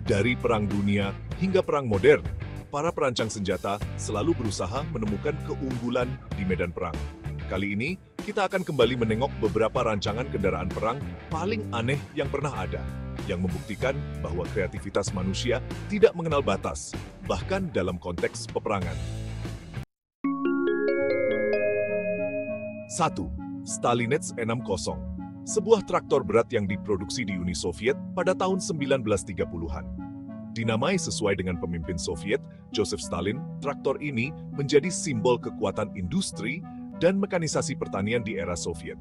Dari Perang Dunia hingga Perang Modern, para perancang senjata selalu berusaha menemukan keunggulan di medan perang. Kali ini, kita akan kembali menengok beberapa rancangan kendaraan perang paling aneh yang pernah ada, yang membuktikan bahwa kreativitas manusia tidak mengenal batas, bahkan dalam konteks peperangan. 1. Stalinets 60, sebuah traktor berat yang diproduksi di Uni Soviet pada tahun 1930-an. Dinamai sesuai dengan pemimpin Soviet, Joseph Stalin, traktor ini menjadi simbol kekuatan industri dan mekanisasi pertanian di era Soviet.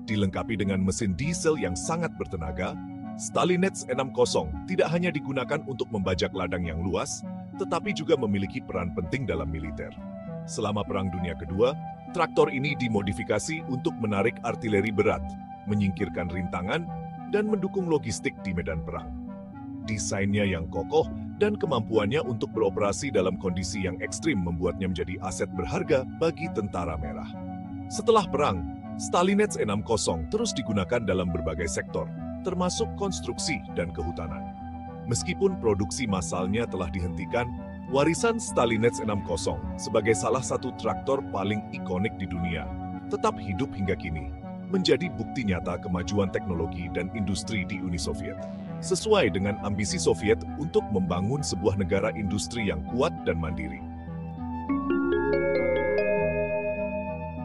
Dilengkapi dengan mesin diesel yang sangat bertenaga, Stalinets 60 tidak hanya digunakan untuk membajak ladang yang luas, tetapi juga memiliki peran penting dalam militer. Selama Perang Dunia Kedua, traktor ini dimodifikasi untuk menarik artileri berat, menyingkirkan rintangan, dan mendukung logistik di medan perang. Desainnya yang kokoh dan kemampuannya untuk beroperasi dalam kondisi yang ekstrim membuatnya menjadi aset berharga bagi tentara merah. Setelah perang, Stalinets 60 terus digunakan dalam berbagai sektor, termasuk konstruksi dan kehutanan. Meskipun produksi massalnya telah dihentikan, warisan Stalinets 60 sebagai salah satu traktor paling ikonik di dunia tetap hidup hingga kini, menjadi bukti nyata kemajuan teknologi dan industri di Uni Soviet. Sesuai dengan ambisi Soviet untuk membangun sebuah negara industri yang kuat dan mandiri.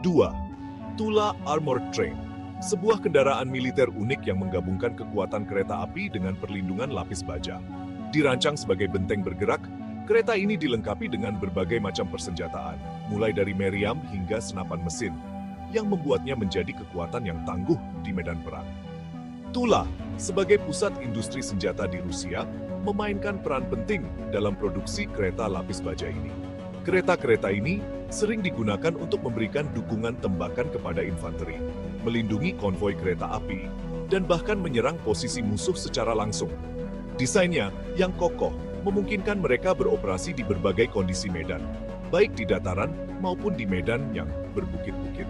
2. Tula Armored Train, sebuah kendaraan militer unik yang menggabungkan kekuatan kereta api dengan perlindungan lapis baja. Dirancang sebagai benteng bergerak, kereta ini dilengkapi dengan berbagai macam persenjataan, mulai dari meriam hingga senapan mesin, yang membuatnya menjadi kekuatan yang tangguh di medan perang. Tula, sebagai pusat industri senjata di Rusia, memainkan peran penting dalam produksi kereta lapis baja ini. Kereta-kereta ini sering digunakan untuk memberikan dukungan tembakan kepada infanteri, melindungi konvoi kereta api, dan bahkan menyerang posisi musuh secara langsung. Desainnya yang kokoh memungkinkan mereka beroperasi di berbagai kondisi medan, baik di dataran maupun di medan yang berbukit-bukit.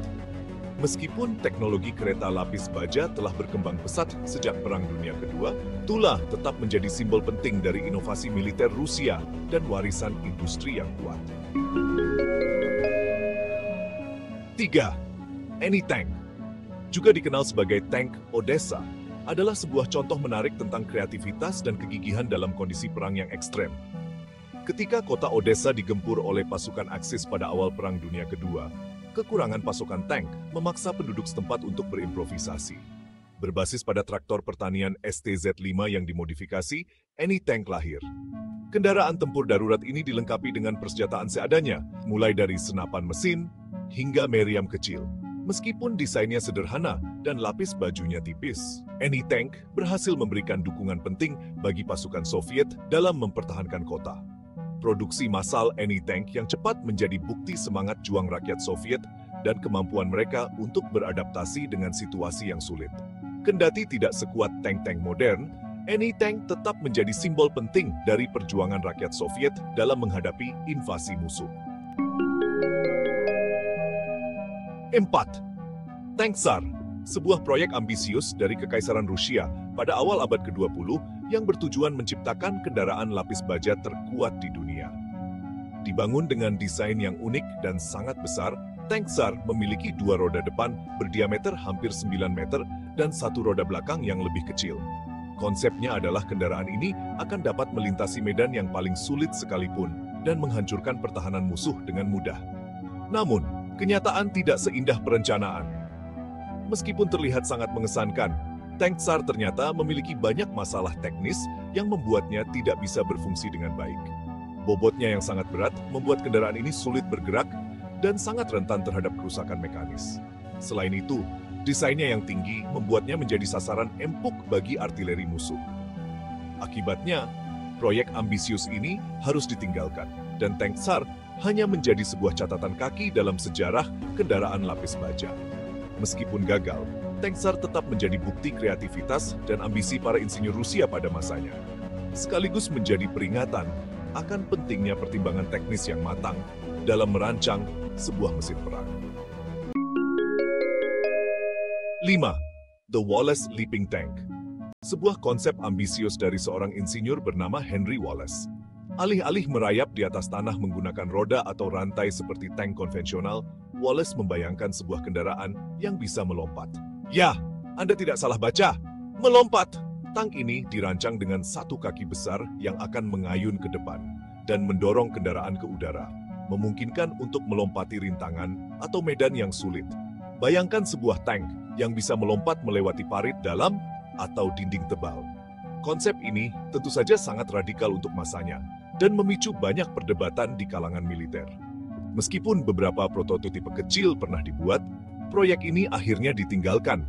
Meskipun teknologi kereta lapis baja telah berkembang pesat sejak Perang Dunia Kedua, Tula tetap menjadi simbol penting dari inovasi militer Rusia dan warisan industri yang kuat. 3. Anytank, juga dikenal sebagai tank Odessa, adalah sebuah contoh menarik tentang kreativitas dan kegigihan dalam kondisi perang yang ekstrem. Ketika kota Odessa digempur oleh pasukan Aksis pada awal Perang Dunia Kedua, kekurangan pasukan tank memaksa penduduk setempat untuk berimprovisasi. Berbasis pada traktor pertanian STZ-5 yang dimodifikasi, Anytank lahir. Kendaraan tempur darurat ini dilengkapi dengan persenjataan seadanya, mulai dari senapan mesin hingga meriam kecil. Meskipun desainnya sederhana dan lapis bajunya tipis, Anytank berhasil memberikan dukungan penting bagi pasukan Soviet dalam mempertahankan kota. Produksi massal Anytank yang cepat menjadi bukti semangat juang rakyat Soviet dan kemampuan mereka untuk beradaptasi dengan situasi yang sulit. Kendati tidak sekuat tank-tank modern, Anytank tetap menjadi simbol penting dari perjuangan rakyat Soviet dalam menghadapi invasi musuh. 4. Tank Tsar, sebuah proyek ambisius dari Kekaisaran Rusia pada awal abad ke-20 yang bertujuan menciptakan kendaraan lapis baja terkuat di dunia. Dibangun dengan desain yang unik dan sangat besar, tank Tsar memiliki dua roda depan berdiameter hampir 9 meter dan satu roda belakang yang lebih kecil. Konsepnya adalah kendaraan ini akan dapat melintasi medan yang paling sulit sekalipun dan menghancurkan pertahanan musuh dengan mudah. Namun, kenyataan tidak seindah perencanaan. Meskipun terlihat sangat mengesankan, tank Tsar ternyata memiliki banyak masalah teknis yang membuatnya tidak bisa berfungsi dengan baik. Bobotnya yang sangat berat membuat kendaraan ini sulit bergerak dan sangat rentan terhadap kerusakan mekanis. Selain itu, desainnya yang tinggi membuatnya menjadi sasaran empuk bagi artileri musuh. Akibatnya, proyek ambisius ini harus ditinggalkan, dan tank Tsar hanya menjadi sebuah catatan kaki dalam sejarah kendaraan lapis baja. Meskipun gagal, tank Tsar tetap menjadi bukti kreativitas dan ambisi para insinyur Rusia pada masanya, sekaligus menjadi peringatan akan pentingnya pertimbangan teknis yang matang dalam merancang sebuah mesin perang. 5. The Wallace Leaping Tank, sebuah konsep ambisius dari seorang insinyur bernama Henry Wallace. Alih-alih merayap di atas tanah menggunakan roda atau rantai seperti tank konvensional, Wallace membayangkan sebuah kendaraan yang bisa melompat. Ya, Anda tidak salah baca. Melompat! Tank ini dirancang dengan satu kaki besar yang akan mengayun ke depan dan mendorong kendaraan ke udara, memungkinkan untuk melompati rintangan atau medan yang sulit. Bayangkan sebuah tank yang bisa melompat melewati parit dalam atau dinding tebal. Konsep ini tentu saja sangat radikal untuk masanya dan memicu banyak perdebatan di kalangan militer. Meskipun beberapa prototipe kecil pernah dibuat, proyek ini akhirnya ditinggalkan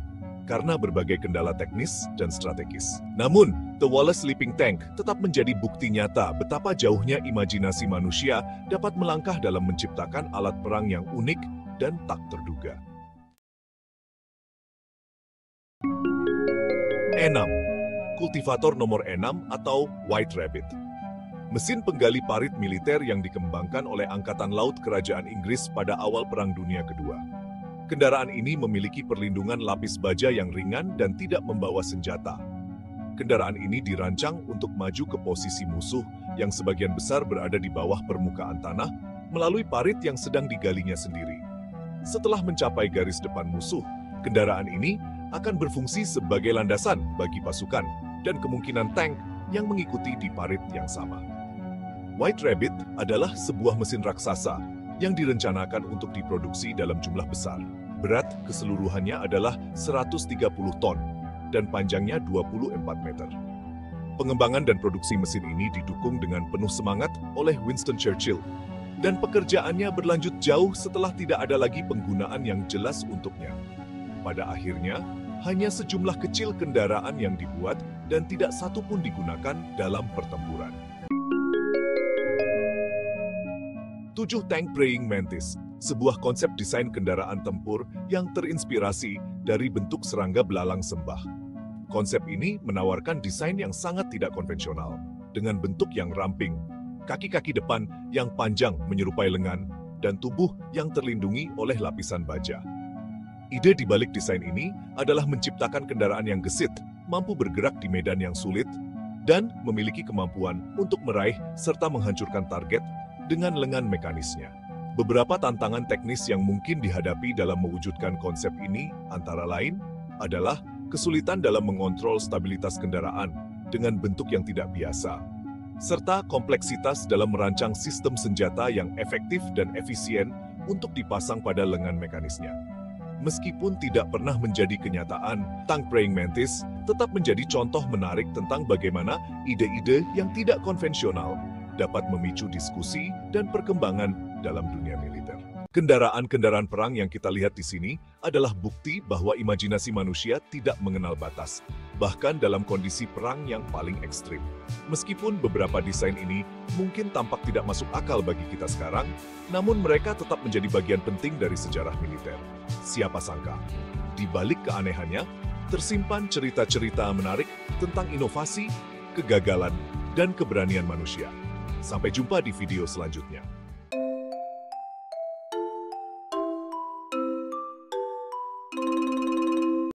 karena berbagai kendala teknis dan strategis. Namun, The Wallace Sleeping Tank tetap menjadi bukti nyata betapa jauhnya imajinasi manusia dapat melangkah dalam menciptakan alat perang yang unik dan tak terduga. 6. Kultivator nomor 6 atau White Rabbit. Mesin penggali parit militer yang dikembangkan oleh Angkatan Laut Kerajaan Inggris pada awal Perang Dunia Kedua. Kendaraan ini memiliki perlindungan lapis baja yang ringan dan tidak membawa senjata. Kendaraan ini dirancang untuk maju ke posisi musuh yang sebagian besar berada di bawah permukaan tanah melalui parit yang sedang digalinya sendiri. Setelah mencapai garis depan musuh, kendaraan ini akan berfungsi sebagai landasan bagi pasukan dan kemungkinan tank yang mengikuti di parit yang sama. White Rabbit adalah sebuah mesin raksasa yang direncanakan untuk diproduksi dalam jumlah besar. Berat keseluruhannya adalah 130 ton dan panjangnya 24 meter. Pengembangan dan produksi mesin ini didukung dengan penuh semangat oleh Winston Churchill, dan pekerjaannya berlanjut jauh setelah tidak ada lagi penggunaan yang jelas untuknya. Pada akhirnya, hanya sejumlah kecil kendaraan yang dibuat dan tidak satu pun digunakan dalam pertempuran. 7. Tank Praying Mantis, sebuah konsep desain kendaraan tempur yang terinspirasi dari bentuk serangga belalang sembah. Konsep ini menawarkan desain yang sangat tidak konvensional, dengan bentuk yang ramping, kaki-kaki depan yang panjang menyerupai lengan, dan tubuh yang terlindungi oleh lapisan baja. Ide di balik desain ini adalah menciptakan kendaraan yang gesit, mampu bergerak di medan yang sulit, dan memiliki kemampuan untuk meraih serta menghancurkan target dengan lengan mekanisnya. Beberapa tantangan teknis yang mungkin dihadapi dalam mewujudkan konsep ini antara lain adalah kesulitan dalam mengontrol stabilitas kendaraan dengan bentuk yang tidak biasa, serta kompleksitas dalam merancang sistem senjata yang efektif dan efisien untuk dipasang pada lengan mekanisnya. Meskipun tidak pernah menjadi kenyataan, Tank Praying Mantis tetap menjadi contoh menarik tentang bagaimana ide-ide yang tidak konvensional dapat memicu diskusi dan perkembangan dalam dunia militer. Kendaraan-kendaraan perang yang kita lihat di sini adalah bukti bahwa imajinasi manusia tidak mengenal batas, bahkan dalam kondisi perang yang paling ekstrim. Meskipun beberapa desain ini mungkin tampak tidak masuk akal bagi kita sekarang, namun mereka tetap menjadi bagian penting dari sejarah militer. Siapa sangka, di balik keanehannya, tersimpan cerita-cerita menarik tentang inovasi, kegagalan, dan keberanian manusia. Sampai jumpa di video selanjutnya.